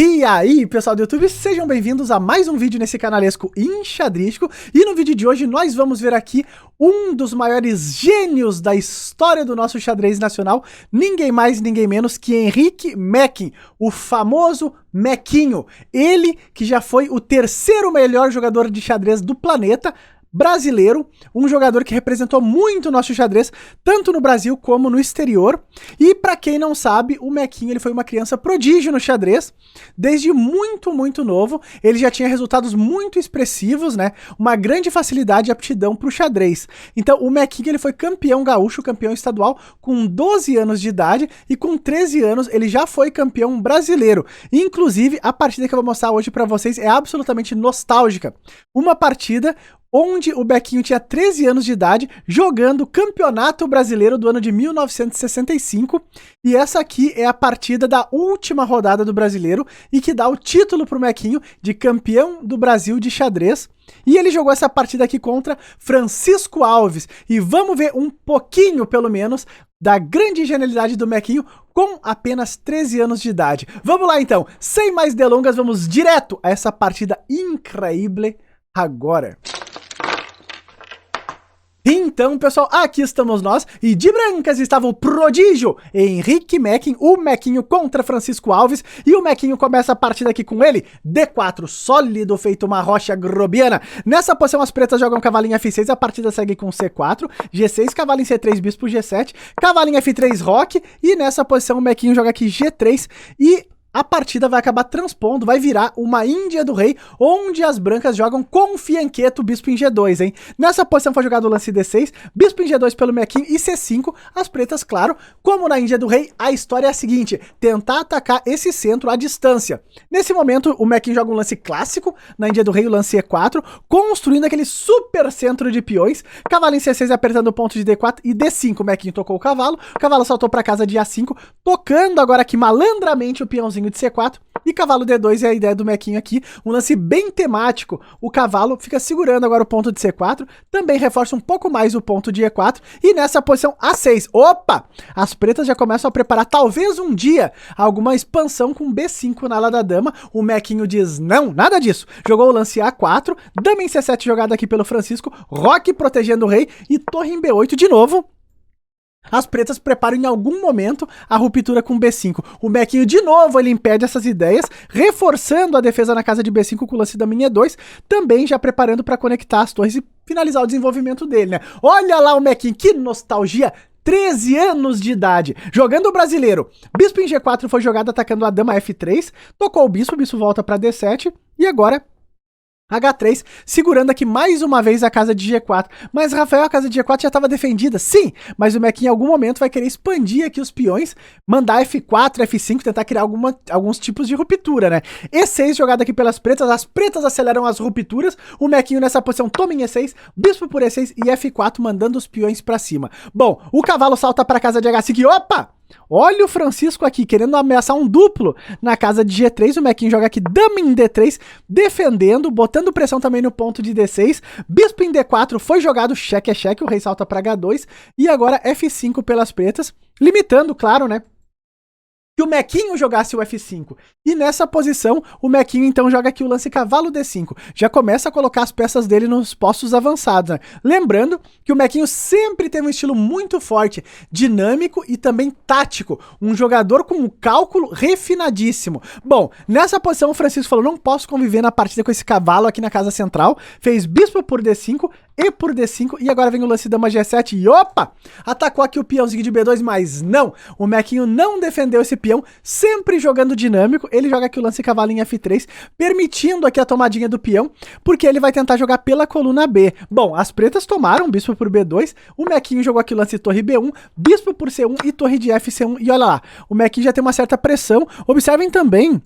E aí, pessoal do YouTube, sejam bem-vindos a mais um vídeo nesse canalesco enxadrístico. E no vídeo de hoje nós vamos ver aqui um dos maiores gênios da história do nosso xadrez nacional, ninguém mais, ninguém menos que Henrique Mecking, o famoso Mequinho. Ele que já foi o terceiro melhor jogador de xadrez do planeta, brasileiro, um jogador que representou muito o nosso xadrez, tanto no Brasil como no exterior. E para quem não sabe, o Mequinho ele foi uma criança prodígio no xadrez, desde muito novo. Ele já tinha resultados muito expressivos, né? Uma grande facilidade e aptidão para o xadrez. Então o Mequinho ele foi campeão gaúcho, campeão estadual com 12 anos de idade, e com 13 anos ele já foi campeão brasileiro. Inclusive, a partida que eu vou mostrar hoje para vocês é absolutamente nostálgica. Uma partida onde o Mequinho tinha 13 anos de idade, jogando o Campeonato Brasileiro do ano de 1965, e essa aqui é a partida da última rodada do Brasileiro, e que dá o título para o Mequinho de campeão do Brasil de xadrez, e ele jogou essa partida aqui contra Francisco Alves, e vamos ver um pouquinho, pelo menos, da grande genialidade do Mequinho com apenas 13 anos de idade. Vamos lá então, sem mais delongas, vamos direto a essa partida incrível agora. Então, pessoal, aqui estamos nós, e de brancas estava o prodígio Henrique Mecking, o Mequinho contra Francisco Alves, e o Mequinho começa a partida aqui com ele, D4, sólido, feito uma rocha grobiana. Nessa posição as pretas jogam cavalinho F6, a partida segue com C4, G6, cavalinho C3, bispo G7, cavalinho F3, roque, e nessa posição o Mequinho joga aqui G3, e a partida vai acabar transpondo, vai virar uma Índia do rei, onde as brancas jogam com fianqueto, bispo em G2, hein? Nessa posição foi jogado o lance D6, bispo em G2 pelo Mequinho e C5, as pretas, claro, como na Índia do rei, a história é a seguinte, tentar atacar esse centro à distância. Nesse momento, o Mequinho joga um lance clássico, na Índia do rei o lance E4, construindo aquele super centro de peões, cavalinho C6 apertando o ponto de D4 e D5, o Mequinho tocou o cavalo saltou para casa de A5, tocando agora aqui malandramente o peãozinho de C4, e cavalo D2 é a ideia do Mequinho aqui, um lance bem temático. O cavalo fica segurando agora o ponto de C4, também reforça um pouco mais o ponto de E4, e nessa posição A6, opa! As pretas já começam a preparar talvez um dia alguma expansão com B5 na ala da dama. O Mequinho diz não, nada disso. Jogou o lance A4, dama em C7 jogada aqui pelo Francisco, roque protegendo o rei e torre em B8 de novo. As pretas preparam em algum momento a ruptura com B5. O Mequinho de novo ele impede essas ideias, reforçando a defesa na casa de B5 com o lance da minha E2, também já preparando para conectar as torres e finalizar o desenvolvimento dele, né? Olha lá o Mequinho, que nostalgia! 13 anos de idade, jogando o brasileiro. Bispo em G4 foi jogado atacando a dama F3, tocou o bispo volta para D7 e agora H3, segurando aqui mais uma vez a casa de G4. Mas, Rafael, a casa de G4 já estava defendida. Sim, mas o Mequinho em algum momento vai querer expandir aqui os peões, mandar F4, F5, tentar criar alguns tipos de ruptura, né? E6 jogado aqui pelas pretas, as pretas aceleram as rupturas, o Mequinho nessa posição toma em E6, bispo por E6 e F4 mandando os peões para cima. Bom, o cavalo salta para a casa de H5 e opa! Olha o Francisco aqui, querendo ameaçar um duplo na casa de G3, o Mequinho joga aqui dama em D3, defendendo, botando pressão também no ponto de D6, bispo em D4, foi jogado cheque é cheque, o rei salta para H2, e agora F5 pelas pretas, limitando, claro, né, que o Mequinho jogasse o F5. E nessa posição, o Mequinho então joga aqui o lance cavalo D5. Já começa a colocar as peças dele nos postos avançados, né? Lembrando que o Mequinho sempre teve um estilo muito forte, dinâmico e também tático. Um jogador com um cálculo refinadíssimo. Bom, nessa posição o Francisco falou, não posso conviver na partida com esse cavalo aqui na casa central. Fez bispo por D5 e por D5, e agora vem o lance dama G7 e opa! Atacou aqui o peãozinho de B2, mas não! O Mequinho não defendeu esse peão, sempre jogando dinâmico, ele joga aqui o lance cavalinho F3, permitindo aqui a tomadinha do peão, porque ele vai tentar jogar pela coluna B. Bom, as pretas tomaram bispo por B2, o Mequinho jogou aqui o lance torre B1, bispo por C1 e torre de FC1, e olha lá, o Mequinho já tem uma certa pressão. Observem também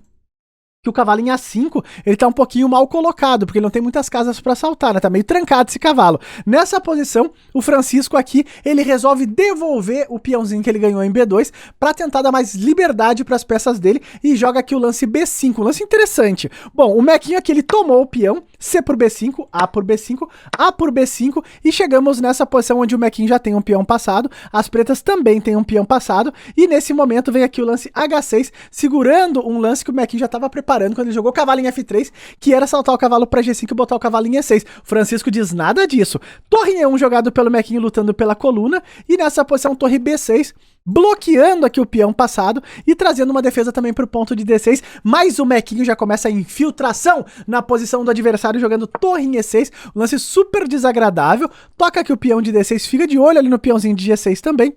que o cavalo em A5, ele tá um pouquinho mal colocado, porque ele não tem muitas casas para saltar, né? Tá meio trancado esse cavalo. Nessa posição, o Francisco aqui, ele resolve devolver o peãozinho que ele ganhou em B2 para tentar dar mais liberdade para as peças dele e joga aqui o lance B5, um lance interessante. Bom, o Mequinho aqui, ele tomou o peão, C por B5, A por B5, A por B5 e chegamos nessa posição onde o Mequinho já tem um peão passado, as pretas também têm um peão passado e nesse momento vem aqui o lance H6, segurando um lance que o Mequinho já estava preparando quando ele jogou o cavalo em F3, que era saltar o cavalo para G5 e botar o cavalo em E6. Francisco diz nada disso. Torre em E1 jogado pelo Mequinho lutando pela coluna, e nessa posição torre B6, bloqueando aqui o peão passado e trazendo uma defesa também para o ponto de D6, mas o Mequinho já começa a infiltração na posição do adversário jogando torre em E6, um lance super desagradável, toca aqui o peão de D6, fica de olho ali no peãozinho de G6 também.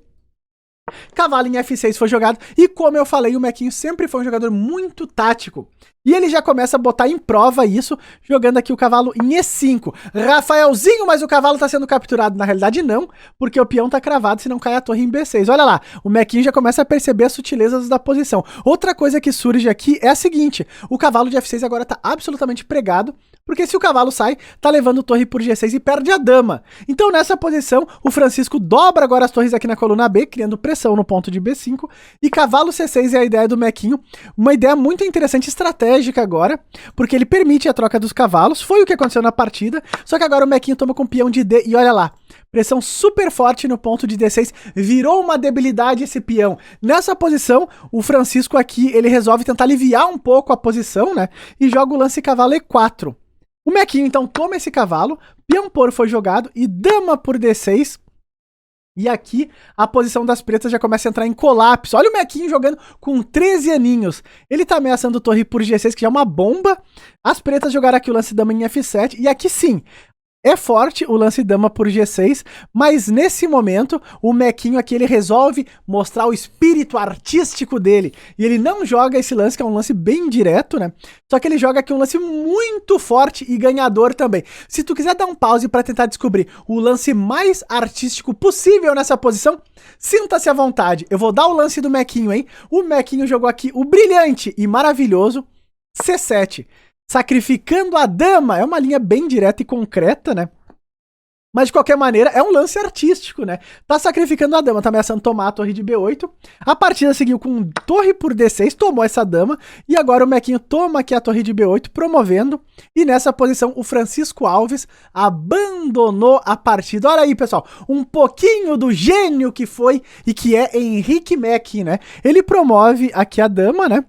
Cavalo em F6 foi jogado, e como eu falei, o Mequinho sempre foi um jogador muito tático. E ele já começa a botar em prova isso, jogando aqui o cavalo em E5. Rafaelzinho, mas o cavalo tá sendo capturado. Na realidade não, porque o peão tá cravado, se não cai a torre em B6. Olha lá, o Mequinho já começa a perceber as sutilezas da posição. Outra coisa que surge aqui é a seguinte, o cavalo de F6 agora tá absolutamente pregado, porque se o cavalo sai, tá levando torre por G6 e perde a dama. Então nessa posição, o Francisco dobra agora as torres aqui na coluna B, criando pressão no ponto de B5, e cavalo C6 é a ideia do Mequinho, uma ideia muito interessante, estratégica agora, porque ele permite a troca dos cavalos, foi o que aconteceu na partida, só que agora o Mequinho toma com peão de D, e olha lá, pressão super forte no ponto de D6, virou uma debilidade esse peão. Nessa posição, o Francisco aqui, ele resolve tentar aliviar um pouco a posição, né, e joga o lance cavalo E4. O Mequinho então toma esse cavalo, peão por foi jogado e dama por D6. E aqui a posição das pretas já começa a entrar em colapso. Olha o Mequinho jogando com 13 aninhos. Ele tá ameaçando torre por G6, que já é uma bomba. As pretas jogaram aqui o lance dama em F7. E aqui sim, é forte o lance dama por G6, mas nesse momento o Mequinho aqui ele resolve mostrar o espírito artístico dele, e ele não joga esse lance que é um lance bem direto, né? Só que ele joga aqui um lance muito forte e ganhador também. Se tu quiser dar um pause para tentar descobrir o lance mais artístico possível nessa posição, sinta-se à vontade. Eu vou dar o lance do Mequinho, hein? O Mequinho jogou aqui o brilhante e maravilhoso C7. Sacrificando a dama, é uma linha bem direta e concreta, né? Mas de qualquer maneira, é um lance artístico, né? Tá sacrificando a dama, tá ameaçando tomar a torre de B8. A partida seguiu com torre por D6, tomou essa dama. E agora o Mequinho toma aqui a torre de B8, promovendo. E nessa posição, o Francisco Alves abandonou a partida. Olha aí, pessoal, um pouquinho do gênio que foi e que é Henrique Mequin, né? Ele promove aqui a dama, né?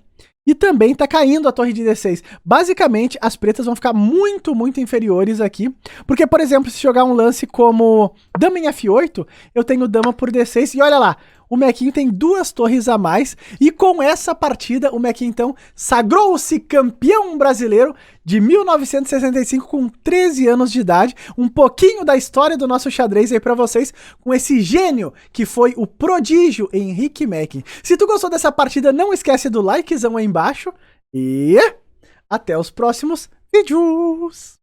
E também tá caindo a torre de D6. Basicamente, as pretas vão ficar muito, muito inferiores aqui. Porque, por exemplo, se jogar um lance como dama em F8, eu tenho dama por D6. E olha lá, o Mequinho tem 2 torres a mais. E com essa partida, o Mequinho, então, sagrou-se campeão brasileiro de 1965 com 13 anos de idade. Um pouquinho da história do nosso xadrez aí pra vocês, com esse gênio que foi o prodígio Henrique Mequin. Se tu gostou dessa partida, não esquece do likezão aí embaixo. E até os próximos vídeos!